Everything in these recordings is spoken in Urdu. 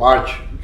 5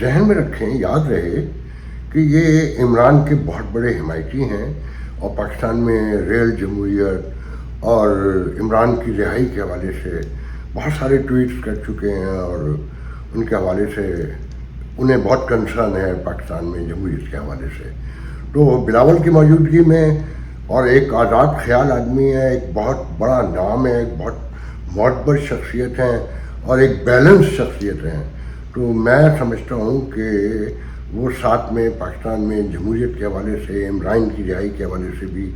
ذہن میں رکھیں, یاد رہے کہ یہ عمران کے بہت بڑے حمایتی ہیں اور پاکستان میں ریل جمہوریت اور عمران کی رہائی کے حوالے سے بہت سارے ٹویٹس کر چکے ہیں, اور ان کے حوالے سے انہیں بہت کنسرن ہے پاکستان میں جمہوریت کے حوالے سے. تو بلاول کی موجودگی میں, اور ایک آزاد خیال آدمی ہے, ایک بہت بڑا نام ہے, ایک بہت معتبر شخصیت ہیں اور ایک بیلنس شخصیت ہیں, تو میں سمجھتا ہوں کہ وہ ساتھ میں پاکستان میں جمہوریت کے حوالے سے, عمران کی رہائی کے حوالے سے بھی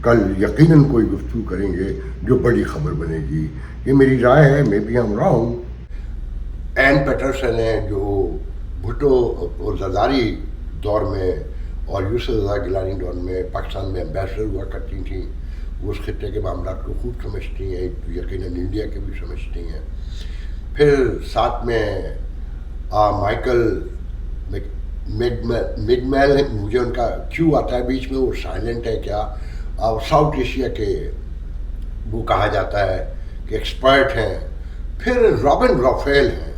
کل یقیناً کوئی گفتگو کریں گے جو بڑی خبر بنے گی. یہ میری رائے ہے, میں بھی ہم رہا ہوں. این پیٹرسن ہے جو بھٹو اور زرداری دور میں اور یوسف رضا گیلانی دور میں پاکستان میں امبیسڈر ہوا کرتی تھیں, وہ اس خطے کے معاملات کو خوب سمجھتی ہیں, یقیناً انڈیا کے بھی سمجھتی ہیں. پھر ساتھ میں مائیکل مڈمیل, مجھے ان کا کیوں آتا ہے بیچ میں, وہ سائلنٹ ہے کیا, ساؤتھ ایشیا کے وہ کہا جاتا ہے کہ ایکسپرٹ ہیں. پھر رابن رافیل ہیں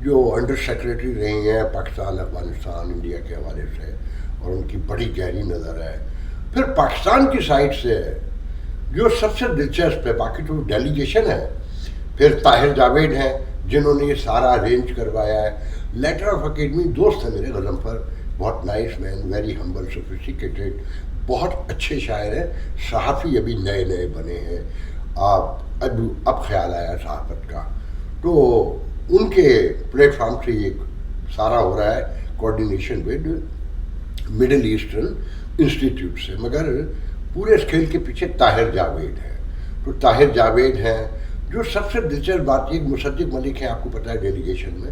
جو انڈر سیکریٹری رہی ہیں پاکستان, افغانستان, انڈیا کے حوالے سے, اور ان کی بڑی گہری نظر ہے. پھر پاکستان کی سائڈ سے جو سب سے دلچسپ ہے, باقی تو ڈیلیگیشن ہے, پھر طاہر جاوید ہیں جنہوں نے یہ سارا ارینج کروایا ہے. لیٹر آف اکیڈمی دوست ہے میرے غضنفر, بہت نائس مین, ویری ہمبل, سوفسٹیکیٹڈ, بہت اچھے شاعر ہیں, صحافی ابھی نئے نئے بنے ہیں, اب خیال آیا صحافت کا. تو ان کے پلیٹ فارم سے یہ سارا ہو رہا ہے coordination with middle eastern institute سے, مگر پورے اس کھیل کے پیچھے طاہر جاوید ہے. تو طاہر جاوید ہیں جو سب سے دلچسپ بات یہ, مصدق ملک ہیں آپ کو پتہ ہے ڈیلیگیشن میں,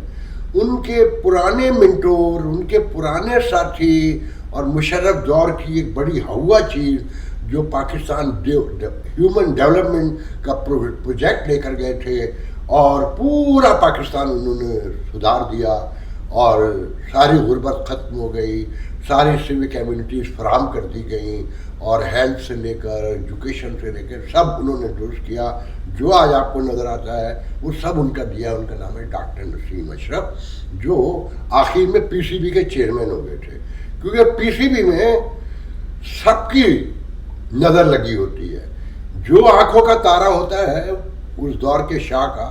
ان کے پرانے منٹور, ان کے پرانے ساتھی, اور مشرف دور کی ایک بڑی ہوا چیز جو پاکستان ہیومن ڈیولپمنٹ کا پروجیکٹ لے کر گئے تھے, اور پورا پاکستان انہوں نے سدھار دیا, اور ساری غربت ختم ہو گئی, ساری سیوک کمیونٹیز فراہم کر دی گئیں, اور ہیلتھ سے لے کر ایجوکیشن سے لے کر سب انہوں نے درست کیا. جو آج آپ کو نظر آتا ہے وہ سب ان کا دیا. ان کا نام ہے ڈاکٹر نسیم اشرف, جو آخر میں پی سی بی کے چیئرمین ہو گئے تھے, کیونکہ پی سی بی میں سب کی نظر لگی ہوتی ہے. جو آنکھوں کا تارا ہوتا ہے اس دور کے شاہ کا,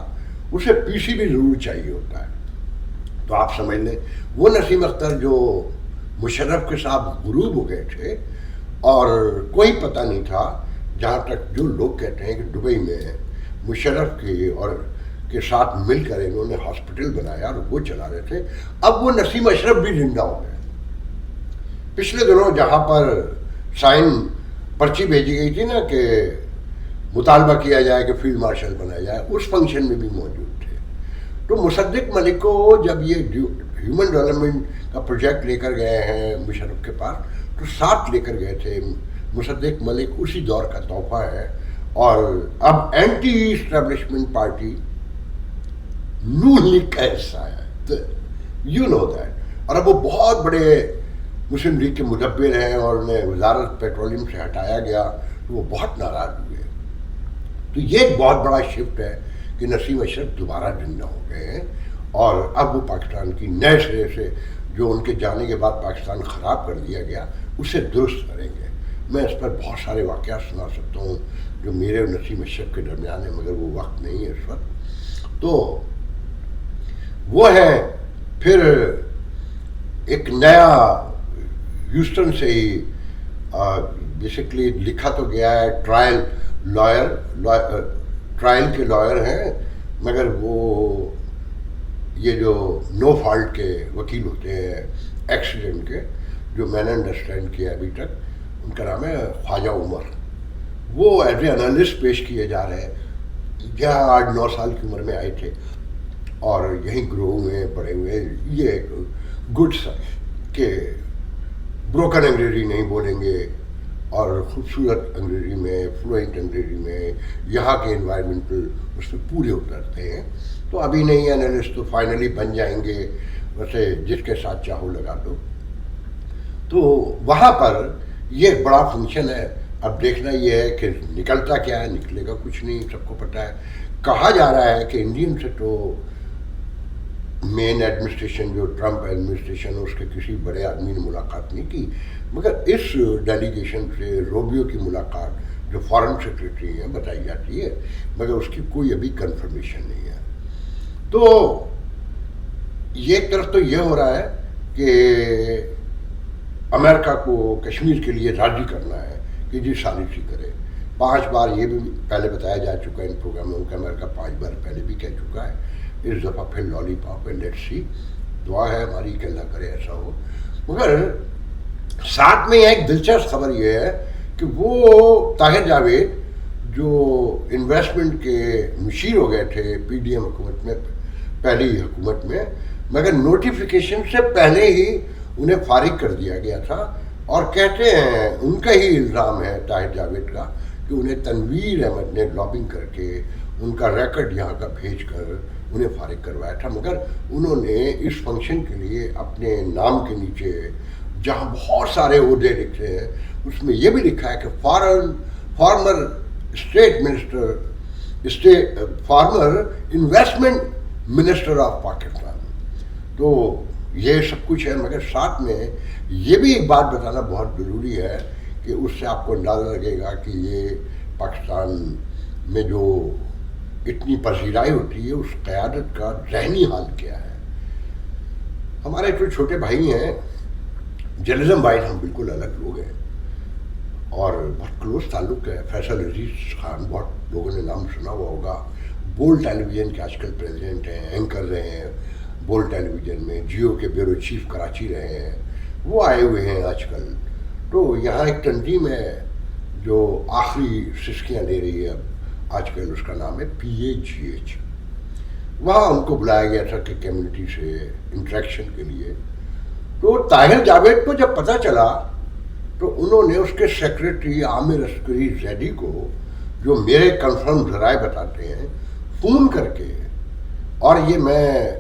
اسے پی سی بی ضرور چاہیے ہوتا ہے. تو آپ سمجھ لیں وہ نسیم اختر جو مشرف کے ساتھ غروب ہو گئے تھے, اور کوئی پتہ نہیں تھا, جہاں تک جو لوگ کہتے ہیں کہ دبئی میں مشرف کے اور کے ساتھ مل کر انہوں نے ہاسپٹل بنایا اور وہ چلا رہے تھے. اب وہ نسیم اشرف بھی زندہ ہو گئے. پچھلے دنوں جہاں پر سائن پرچی بھیجی گئی تھی نا کہ مطالبہ کیا جائے کہ فیلڈ مارشل بنایا جائے, اس فنکشن میں بھی موجود تھے. تو مصدق ملک کو جب یہ ہیومن ڈیولپمنٹ کا پروجیکٹ لے کر گئے ہیں مشرف کے پاس, تو ساتھ لے کر گئے تھے. مصدق ملک اسی دور کا تحفہ ہے, اور اب اینٹی اسٹیبلشمنٹ پارٹی نون لیگ کا حصہ ہے, یو نو دیٹ. اور اب وہ بہت بڑے مسلم لیگ کے مدبر ہیں, اور انہیں وزارت پیٹرولیم سے ہٹایا گیا, تو وہ بہت ناراض ہوئے. تو یہ ایک بہت بڑا شفٹ ہے کہ نسیم اشرف دوبارہ زندہ ہو گئے ہیں, اور اب وہ پاکستان کی نئے سرے سے جو ان کے جانے کے بعد پاکستان خراب کر دیا گیا اسے درست کریں گے. میں اس پر بہت سارے واقعات سنا سکتا ہوں جو میرے اور نسیم اشرف کے درمیان ہے, مگر وہ وقت نہیں ہے اس وقت. تو وہ ہیں. پھر ایک نیا ہیوسٹن سے ہی بیسکلی لکھا تو گیا ہے, ٹرائل کے لائر ہیں, مگر وہ یہ جو نو فالٹ کے وکیل ہوتے ہیں ایکسیڈنٹ کے, جو میں نے انڈرسٹینڈ کیا ابھی تک, ان کا نام ہے خواجہ عمر. وہ ایز اے انالسٹ پیش کیے جا رہے ہیں, جہاں 8-9 سال کی عمر میں آئے تھے اور یہیں گرو ہوئے بڑے ہوئے. یہ ایک گڈ سائن کہ بروکن انگریزی نہیں بولیں گے, اور خوبصورت انگریزی میں, فلوئنٹ انگریزی میں, یہاں کے انوائرمنٹل اس میں پورے اترتے ہیں. تو ابھی نہیں انالسٹ تو فائنلی بن جائیں گے, ویسے جس کے ساتھ چاہو لگا دو. تو وہاں پر یہ ایک بڑا فنکشن ہے. اب دیکھنا یہ ہے کہ نکلتا کیا ہے, نکلے گا کچھ نہیں, سب کو پتہ ہے. کہا جا رہا ہے کہ انڈین سے تو مین ایڈمنسٹریشن جو ٹرمپ ایڈمنسٹریشن اس کے کسی بڑے آدمی نے ملاقات نہیں کی، مگر اس ڈیلیگیشن سے روبیو کی ملاقات جو فارن سیکرٹری ہیں بتائی جاتی ہے، مگر اس کی کوئی ابھی کنفرمیشن نہیں ہے. تو یہ ایک طرف تو یہ ہو رہا ہے کہ امریکہ کو کشمیر کے لیے راضی کرنا ہے کہ جی سازشی کرے. 5 بار یہ بھی پہلے بتایا جا چکا ہے ان پروگراموں میں، امریکہ 5 بار پہلے بھی کہہ چکا ہے. اس دفعہ پھر لالی پاپ ہے، لیٹ سی، دعا ہے ہماری کہ اللہ کرے ایسا ہو. مگر ساتھ میں ایک دلچسپ خبر یہ ہے کہ وہ طاہر جاوید جو انویسٹمنٹ کے مشیر ہو گئے تھے پی ڈی ایم حکومت میں، پہلی حکومت میں، مگر نوٹیفیکیشن سے پہلے ہی انہیں فارغ کر دیا گیا تھا. اور کہتے ہیں ان کا ہی الزام ہے طاہر جاوید کا کہ انہیں تنویر احمد نے لابنگ کر کے ان کا ریکارڈ یہاں کا بھیج کر انہیں فارغ کروایا تھا. مگر انہوں نے اس فنکشن کے لیے اپنے نام کے نیچے جہاں بہت سارے عہدے لکھے ہیں اس میں یہ بھی لکھا ہے کہ former state minister, former investment minister of Pakistan. تو یہ سب کچھ ہے، مگر ساتھ میں یہ بھی ایک بات بتانا بہت ضروری ہے کہ اس سے آپ کو اندازہ لگے گا کہ یہ پاکستان میں جو اتنی پذیرائی ہوتی ہے اس قیادت کا ذہنی حال کیا ہے. ہمارے جو چھوٹے بھائی ہیں جرنلزم وائز ہم بالکل الگ لوگ ہیں اور بہت کلوز تعلق ہے. فیصل عزیز خان، بہت لوگوں نے نام سنا ہوا ہوگا، بول ٹیلی ویژن کے آج کل پریزیڈنٹ ہیں، اینکر رہے ہیں بول ٹیلی ویژن میں، جیو کے بیورو چیف کراچی رہے ہیں، وہ آئے ہوئے ہیں آج کل. تو یہاں ایک تنظیم ہے جو آخری سسکیاں لے رہی ہے اب، آج کل اس کا نام ہے PAGH. وہاں ان کو بلایا گیا تھا کہ کمیونٹی سے انٹریکشن کے لیے. تو طاہر جاوید کو جب پتہ چلا تو انہوں نے اس کے سیکرٹری عامر عسکری زیدی کو، جو میرے کنفرم ذرائع بتاتے ہیں، فون کر کے، اور یہ میں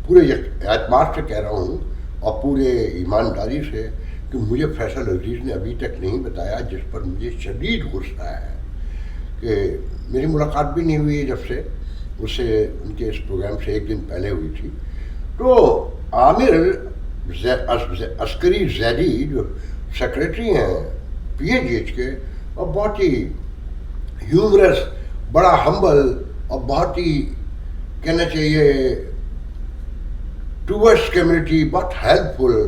پورے اعتماد سے کہہ رہا ہوں اور پورے ایمانداری سے کہ مجھے فیصل عزیز نے ابھی تک نہیں بتایا، جس پر مجھے شدید غصہ ہے کہ میری ملاقات بھی نہیں ہوئی جب سے اس سے ان کے اس پروگرام سے 1 دن پہلے ہوئی تھی. تو عامر عسکری زیدی جو سیکرٹری ہیں PAGH کے، اور بہت ہی ہیومرس، بڑا ہمبل اور بہت ہی کہنا چاہیے ٹورڈس کمیونٹی بہت ہیلپ فل،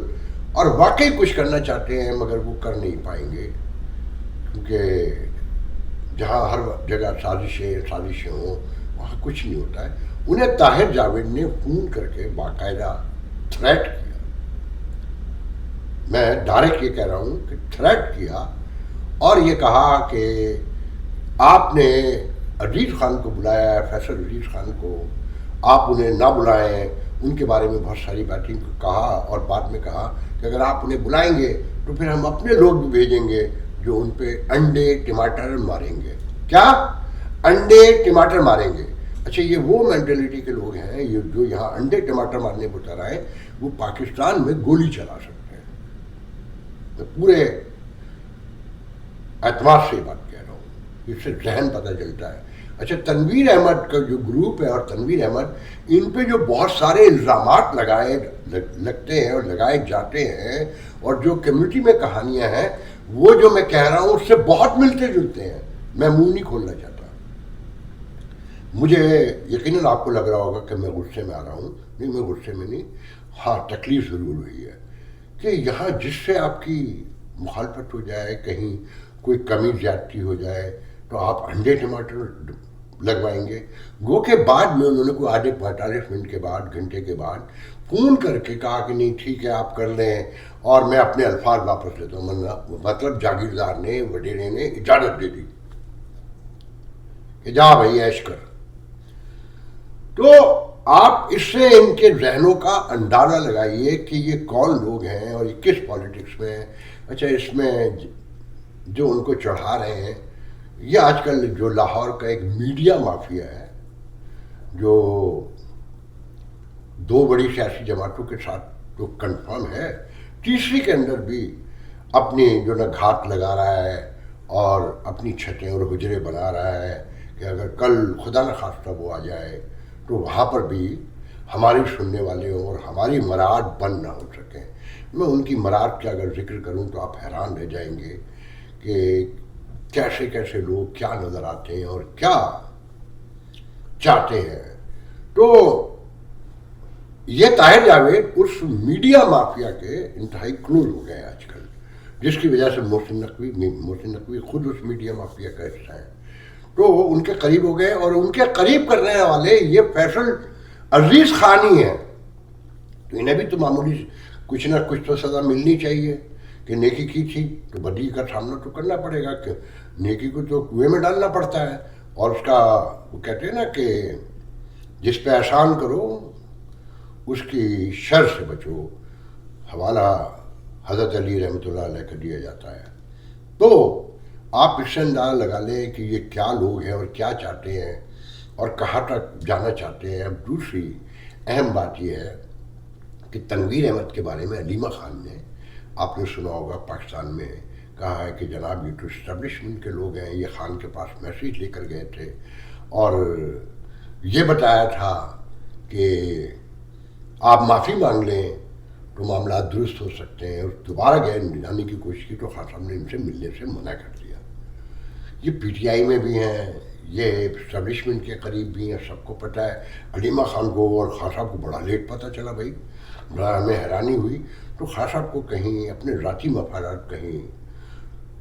اور واقعی کچھ کرنا چاہتے ہیں مگر وہ کر نہیں پائیں گے کیونکہ جہاں ہر جگہ سازشیں ہوں وہاں کچھ نہیں ہوتا ہے. انہیں طاہر جاوید نے فون کر کے باقاعدہ تھریٹ کیا. میں ڈائریکٹ یہ کہہ رہا ہوں کہ تھریٹ کیا، اور یہ کہا کہ آپ نے عزیز خان کو بلایا ہے، فیصل عزیز خان کو، آپ انہیں نہ بلائیں. ان کے بارے میں بہت ساری باتیں کہا، اور بعد میں کہا کہ اگر آپ انہیں بلائیں گے تو پھر ہم اپنے لوگ بھی بھیجیں گے جو ان پہ انڈے ٹماٹر ماریں گے. کیا؟ انڈے ٹماٹر ماریں گے. اچھا، یہ وہ مینٹلٹی کے لوگ ہیں یہ جو یہاں انڈے ٹماٹر مارنے کو تیار ہیں، وہ پاکستان میں گولی چلا سکتے ہیں. میں پورے اعتماد سے یہ بات کہہ رہا ہوں، اس سے ذہن پتہ چلتا ہے. اچھا، تنویر احمد کا جو گروپ ہے اور تنویر احمد، ان پہ جو بہت سارے الزامات لگتے ہیں اور لگائے جاتے ہیں، اور جو کمیونٹی میں کہانیاں ہیں وہ جو میں کہہ رہا ہوں اس سے بہت ملتے جلتے ہیں. میں منہ نہیں کھولنا چاہتا. مجھے یقیناً آپ کو لگ رہا ہوگا کہ میں غصے میں آ رہا ہوں. نہیں، میں غصے میں نہیں. ہاں، تکلیف ضرور ہوئی ہے کہ یہاں جس سے آپ کی مخالفت ہو جائے، کہیں کوئی کمی زیادتی ہو جائے تو آپ انڈے ٹماٹر لگوائیں گے. گو کے بعد میں انہوں نے کوئی آدھے 45 منٹ کے بعد، گھنٹے کے بعد فون کر کے کہا کہ نہیں ٹھیک ہے آپ کر لیں اور میں اپنے الفاظ واپس لیتا ہوں. مطلب جاگیردار نے، وڈیرے نے اجازت دے دی کہ جا بھائی عیش کر. تو آپ اس سے ان کے ذہنوں کا اندازہ لگائیے کہ یہ کون لوگ ہیں اور یہ کس پالیٹکس میں ہیں. اچھا، اس میں جو ان کو چڑھا رہے ہیں، یہ آج کل جو لاہور کا ایک میڈیا مافیا ہے جو 2 بڑی سیاسی جماعتوں کے ساتھ تو کنفرم ہے، تیسری کے اندر بھی اپنی جو نا گھات لگا رہا ہے اور اپنی چھتیں اور حجرے بنا رہا ہے کہ اگر کل خدا نخواستہ وہ آ جائے تو وہاں پر بھی ہماری سننے والے ہوں اور ہماری مراعات بند نہ ہو سکیں. میں ان کی مراعات کا اگر ذکر کروں تو آپ حیران رہ جائیں گے کہ کیسے کیسے لوگ کیا نظر آتے ہیں اور کیا چاہتے ہیں. تو یہ طاہر جاوید اس میڈیا مافیا کے انتہائی کلوز ہو گئے آج کل, جس کی وجہ سے محسن نقوی خود اس میڈیا مافیا کا حصہ ہے. تو وہ ان کے قریب ہو گئے, اور ان کے قریب کرنے والے یہ فیصل عزیز خان ہی ہیں. تو انہیں بھی تو معمولی کچھ نہ کچھ تو سزا ملنی چاہیے کہ نیکی کی تھی تو بدی کا سامنا تو کرنا پڑے گا, کہ نیکی کو تو کنویں میں ڈالنا پڑتا ہے. اور اس کا وہ کہتے ہیں نا کہ جس پہ احسان کرو اس کی شر سے بچو, حوالہ حضرت علی رحمۃ اللہ علیہ کا دیا جاتا ہے. تو آپ اس سے اندازہ لگا لیں کہ یہ کیا لوگ ہیں اور کیا چاہتے ہیں اور کہاں تک جانا چاہتے ہیں. اب دوسری اہم بات یہ ہے کہ تنویر احمد کے بارے میں علیمہ خان نے, آپ نے سنا ہوگا, پاکستان میں کہا ہے کہ جناب یہ تو اسٹیبلشمنٹ کے لوگ ہیں, یہ خان کے پاس میسیج لے کر گئے تھے اور یہ بتایا تھا کہ آپ معافی مانگ لیں تو معاملات درست ہو سکتے ہیں. اور دوبارہ گئے جانے کی کوشش کی تو خان صاحب نے ان سے ملنے سے منع کر دیا. یہ پی ٹی آئی میں بھی ہیں, یہ اسٹیبلشمنٹ کے قریب بھی ہیں, سب کو پتہ ہے. علیمہ خان کو اور خان صاحب کو بڑا لیٹ پتہ چلا بھائی, بڑا ہمیں حیرانی ہوئی. تو خان صاحب کو کہیں اپنے ذاتی مفادات کہیں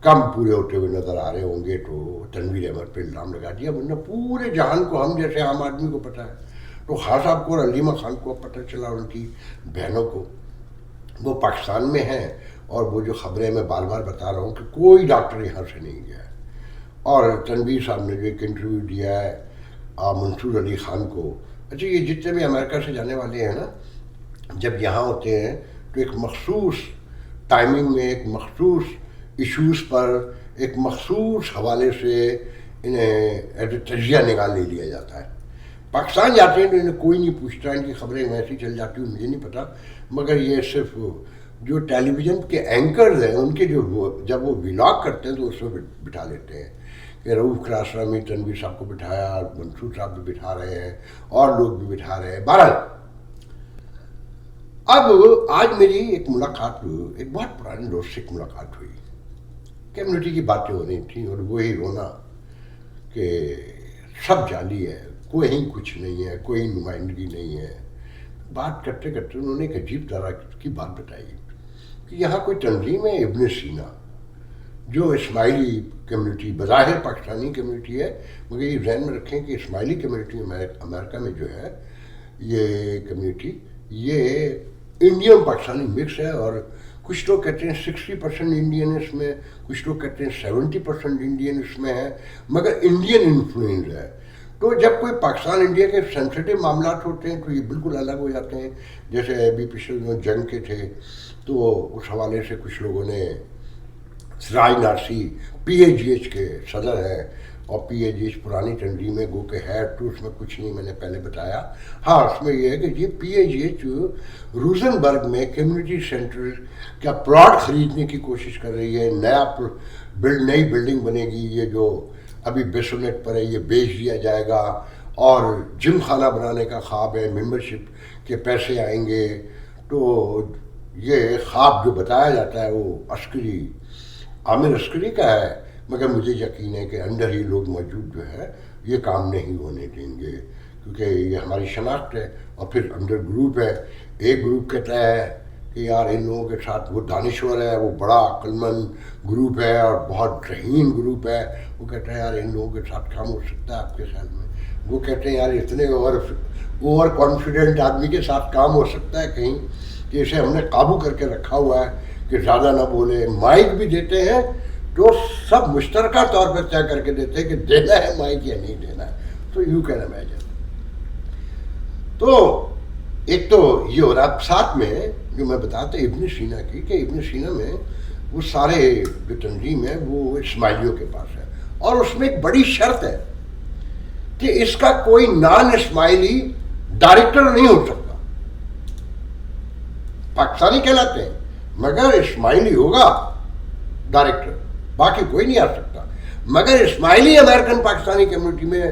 کم پورے ہوتے ہوئے نظر آ رہے ہوں گے تو تنویر احمد پہ الزام لگا دیا, ورنہ پورے جہان کو ہم جیسے عام آدمی کو پتہ ہے. تو خان صاحب کو اور علیمہ خان کو پتہ چلا, ان کی بہنوں کو, وہ پاکستان میں ہیں, اور وہ جو خبریں میں بار بار بتا رہا ہوں کہ کوئی ڈاکٹر یہاں سے نہیں گیا ہے. اور تنویر صاحب نے جو ایک انٹرویو دیا ہے منصور علی خان کو, اچھا یہ جتنے بھی امریکہ سے جانے والے ہیں نا, جب یہاں ہوتے ہیں تو ایک مخصوص ٹائمنگ میں, ایک مخصوص ایشوز پر, ایک مخصوص حوالے سے انہیں تجزیہ نگاہ لے لیا جاتا ہے. پاکستان جاتے ہیں تو انہیں کوئی نہیں پوچھتا, ان کی خبریں ویسی چل جاتی ہیں, مجھے نہیں پتہ. مگر یہ صرف جو ٹیلی ویژن کے اینکرز ہیں ان کے جو جب وہ ولاگ کرتے ہیں تو اس میں بٹھا لیتے ہیں کہ رؤوف کلاسرا میں تنویر صاحب کو بٹھایا, منصور صاحب بھی بٹھا رہے ہیں, اور لوگ بھی بٹھا رہے ہیں. بہرحال اب آج میری ایک ملاقات, ایک بہت پرانے دوست سے ملاقات ہوئی. کمیونٹی کی باتیں ہو رہی تھیں اور وہی رونا کہ سب جعلی ہے, کوئی کچھ نہیں ہے, کوئی نمائندگی نہیں ہے. بات کرتے کرتے انہوں نے ایک عجیب طرح کی بات بتائی کہ یہاں کوئی تنظیم ہے ابن سینا, جو اسماعیلی کمیونٹی, بظاہر پاکستانی کمیونٹی ہے, مگر یہ ذہن میں رکھیں کہ اسماعیلی کمیونٹی امریکہ میں جو ہے یہ کمیونٹی, یہ انڈین پاکستانی مکس ہے. اور کچھ لوگ کہتے ہیں 60% انڈین اس میں, کچھ لوگ کہتے ہیں 70% انڈین اس میں ہے, مگر انڈین انفلوئنس ہے. تو جب کوئی پاکستان انڈیا کے سینسیٹیو معاملات ہوتے ہیں تو یہ بالکل الگ ہو جاتے ہیں. جیسے ابھی پچھلے دنوں جنگ کے تھے تو اس حوالے سے کچھ لوگوں نے, سراج نارسی پی اے جی ایچ کے صدر ہیں, اور پی اے جی ایچ پرانی تنظیم ہے, گو کہ ہے تو اس میں کچھ نہیں, میں نے پہلے بتایا. ہاں اس میں یہ ہے کہ یہ پی اے جی ایچ روزنبرگ میں کمیونٹی سینٹر کا پلاٹ خریدنے کی کوشش کر رہی ہے. نئی بلڈنگ بنے گی, یہ جو ابھی بیسونیٹ پر ہے یہ بیچ دیا جائے گا, اور جم خانہ بنانے کا خواب ہے, ممبرشپ کے پیسے آئیں گے. تو یہ خواب جو بتایا جاتا ہے وہ عسکری, عامر عسکری کا ہے, مگر مجھے یقین ہے کہ اندر ہی لوگ موجود جو ہے یہ کام نہیں ہونے دیں گے, کیونکہ یہ ہماری شناخت ہے. اور پھر اندر گروپ ہے, ایک گروپ کہتا ہے کہ یار ان لوگوں کے ساتھ, وہ دانشور ہے, وہ بڑا عقل مند گروپ ہے اور بہت ذہین گروپ ہے, وہ کہتا ہے یار ان لوگوں کے ساتھ کام ہو سکتا ہے آپ کے خیال میں. وہ کہتے ہیں یار اتنے اوور کانفیڈنٹ آدمی کے ساتھ کام ہو سکتا ہے کہیں, کہ اسے ہم نے قابو کر کے رکھا ہوا ہے کہ زیادہ نہ بولے. مائک بھی دیتے ہیں تو سب مشترکہ طور پر طے کر کے دیتے ہیں کہ دینا ہے مائک یا نہیں دینا ہے. تو یو کین امیجن. تو ایک تو یہ ہو رہا, ساتھ میں جو میں بتاتا ابن سینا کی, کہ ابن سینا میں وہ سارے جو تنظیم ہے وہ اسماعیلیوں کے پاس ہے, اور اس میں ایک بڑی شرط ہے کہ اس کا کوئی نان اسماعیلی ڈائریکٹر نہیں ہو سکتا. پاکستانی کہلاتے ہیں مگر اسماعیلی ہوگا ڈائریکٹر, باقی کوئی نہیں آ سکتا. مگر اسماعیلی امریکن پاکستانی کمیونٹی میں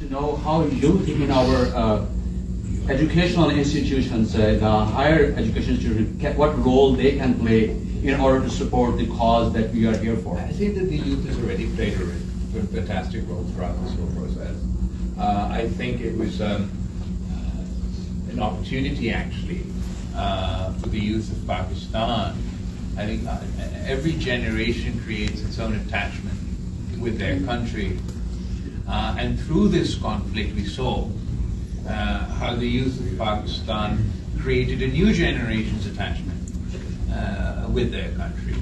To know how youth in our educational institutions, the higher education institutions, what role they can play in order to support the cause that we are here for. I think that the youth has already played a fantastic role throughout this whole process. I think it was an opportunity actually for the youth of Pakistan. I think every generation creates its own attachment with their country. And through this conflict we saw how the youth of Pakistan created a new generation's attachment with their country.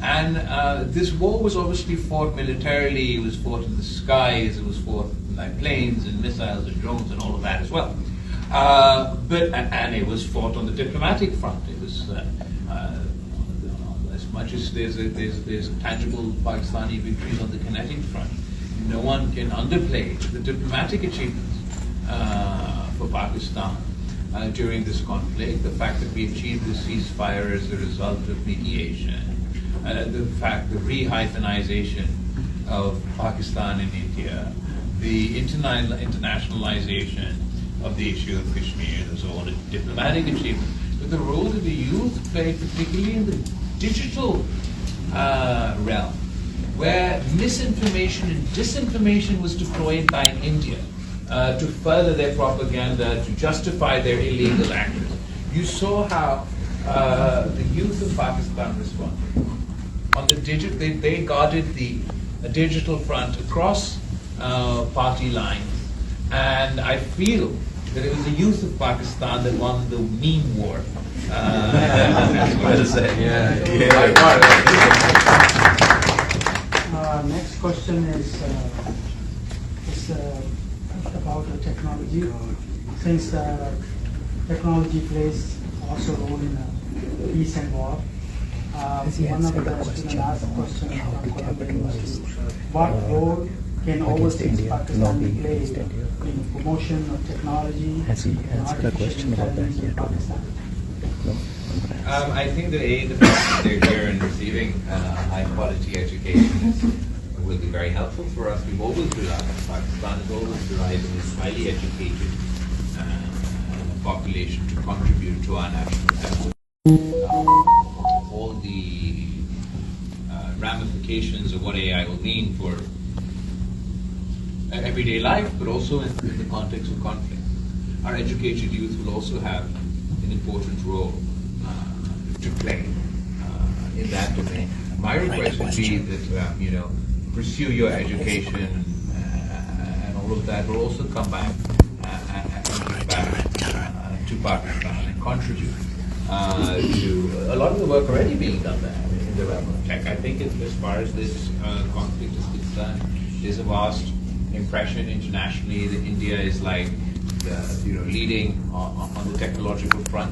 And this war was obviously fought militarily, it was fought in the skies, it was fought by planes and missiles and drones and all of that as well. And it was fought on the diplomatic front. It was as much as there's tangible Pakistani victories on the kinetic front, no one can underplay the diplomatic achievements for Pakistan during this conflict, the fact that we achieved the ceasefire as a result of mediation, the fact the re-hyphenization of Pakistan and India, the internationalization of the issue of Kashmir, those are all diplomatic achievements. But the role that the youth played, particularly in the digital realm, where misinformation and disinformation was deployed by India to further their propaganda, to justify their illegal actions. You saw how the youth of Pakistan responded. On the they guarded the digital front across party lines, and I feel that it was the youth of Pakistan that won the meme war. That's what to say. Next question is about the technology. Since technology plays also a role in peace and war, one of the students asked a question from Columbia University: what role can overseas Pakistani play in promotion of technology and artificial intelligence in Pakistan? I think that the fact that they're here and receiving high quality education will be very helpful for us. We've always relied, Pakistan has always relied on this highly educated population to contribute to our national effort. All the ramifications of what AI will mean for everyday life, but also in the context of conflict. Our educated youth will also have an important role to play in that domain. My request would be that pursue your education and all of that, but also come back to Pakistan and contribute to a lot of the work already being done there in the realm of tech. I think as far as this conflict is concerned, there's a vast impression internationally that India is like leading on the technological front.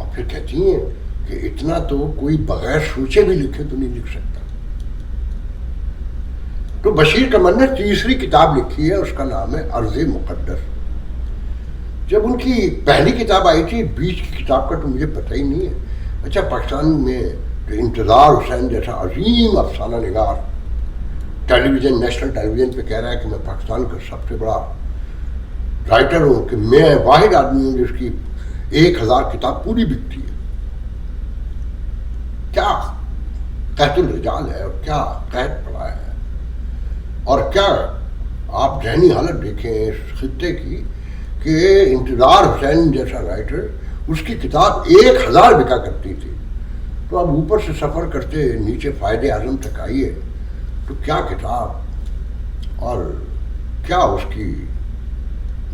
اور پھر کہتی ہیں کہ اتنا تو کوئی بغیر سوچے بھی لکھے تو نہیں لکھ سکتا. تو بشیر قمر نے تیسری کتاب لکھی ہے, اس کا نام ہے ارض مقدس. جب ان کی پہلی کتاب آئی تھی, بیچ کی کتاب کا تو مجھے پتہ ہی نہیں ہے. اچھا, پاکستان میں تو انتظار حسین جیسا عظیم افسانہ نگار ٹیلی ویژن, نیشنل ٹیلی ویژن پہ کہہ رہا ہے کہ میں پاکستان کا سب سے بڑا رائٹر ہوں, کہ میں واحد آدمی ہوں جس کی 1000 کتاب پوری بکتی ہے. کیا قحط الرجال ہے, اور کیا قحط پڑا ہے, اور کیا آپ ذہنی حالت دیکھیں اس خطے کی کہ انتظار حسین جیسا رائٹر, اس کی کتاب 1000 بکا کرتی تھی. تو اب اوپر سے سفر کرتے نیچے فائد اعظم تک آئیے تو کیا کتاب اور کیا اس کی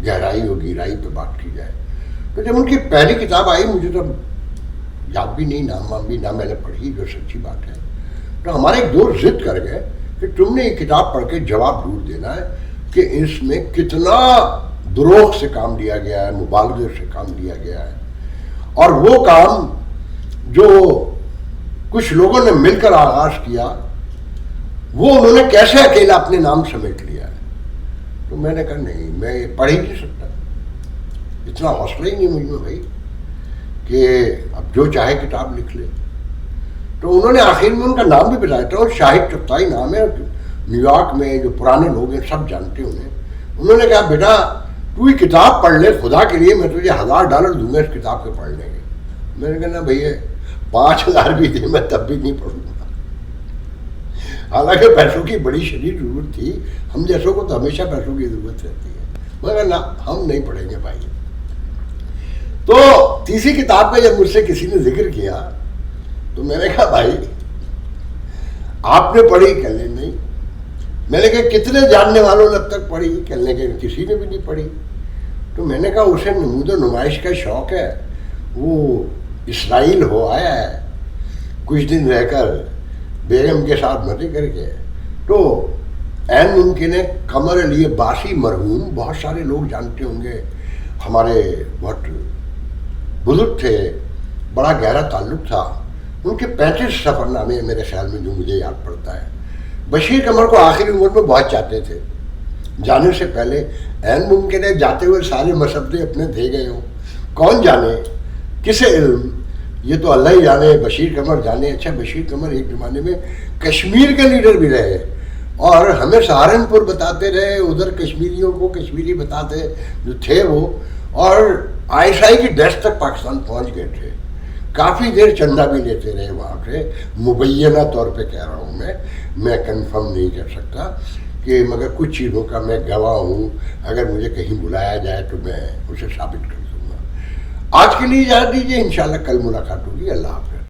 گہرائی و گہرائی پہ بات کی جائے. تو جب ان کی پہلی کتاب آئی, مجھے تو یاد بھی نہیں, نام بھی نہ میں نے پڑھی, جو سچی بات ہے. تو ہمارے ایک دوست ضد کر گئے کہ تم نے یہ کتاب پڑھ کے جواب ضرور دینا ہے کہ اس میں کتنا دروغ سے کام لیا گیا ہے, مبالغے سے کام لیا گیا ہے, اور وہ کام جو کچھ لوگوں نے مل کر آغاز کیا وہ انہوں نے کیسے اکیلا اپنے نام سمیٹ لیا ہے. تو میں نے کہا نہیں, میں یہ پڑھ ہی نہیں سکتا, اتنا حوصلہ ہی نہیں مجھ میں بھائی کہ اب جو چاہے کتاب لکھ لے. تو انہوں نے آخر میں ان کا نام بھی بتایا تھا, اور شاہد چغتائی نام ہے, نیو یارک میں جو پرانے لوگ ہیں سب جانتے انہیں. انہوں نے کہا بیٹا تو یہ کتاب پڑھ لے, خدا کے لیے میں تجھے $1000 دوں گا اس کتاب کے پڑھنے کے. میں نے کہا نا بھیا 5000 بھی دے میں تب بھی نہیں پڑھوں گا. حالانکہ پیسوں کی بڑی شدید ضرورت تھی, ہم جیسوں کو تو ہمیشہ پیسوں کی ضرورت رہتی ہے, مگر نہ ہم نہیں پڑھیں گے بھائی. تو تیسری کتاب کا جب مجھ سے کسی نے ذکر کیا تو میں نے کہا بھائی آپ نے پڑھی, کہہ لیں نہیں. میں نے کہا کتنے جاننے والوں نے اب تک پڑھی, کہہ لیں کہ کسی نے بھی نہیں پڑھی. تو میں نے کہا اسے نمود و نمائش کا شوق ہے, وہ اسرائیل ہو آیا ہے کچھ دن رہ کر بیگم کے ساتھ مزے کر کے. تو عین ممکن ہے قمر علی عباسی مرحوم بہت سارے لوگ جانتے ہوں گے, ہمارے بہت بزرگ تھے, بڑا گہرا تعلق تھا. ان کے 35 سفر نامے میرے خیال میں جو مجھے یاد پڑتا ہے. بشیر قمر کو آخری عمر میں بہت چاہتے تھے, جانے سے پہلے عین ممکن ہے جاتے ہوئے سارے مسودے اپنے دے گئے ہوں, کون جانے, کسے علم, یہ تو اللہ ہی جانے, بشیر قمر جانے. اچھا, بشیر قمر ایک زمانے میں کشمیر کے لیڈر بھی رہے, اور ہمیں سہارنپور بتاتے رہے, ادھر کشمیریوں کو کشمیری بتاتے جو تھے وہ, اور آئی کی ڈیسک تک پاکستان پہنچ گئے تھے. کافی دیر چندہ بھی لیتے رہے وہاں سے, مبینہ طور پہ کہہ رہا ہوں میں کنفرم نہیں کر سکتا کہ, مگر کچھ چیزوں کا میں گواہ ہوں. اگر مجھے کہیں بلایا جائے تو میں اسے ثابت کر دوں گا. آج کے لیے اجازت دیجیے, انشاءاللہ کل ملاقات ہوگی. اللہ حافظ.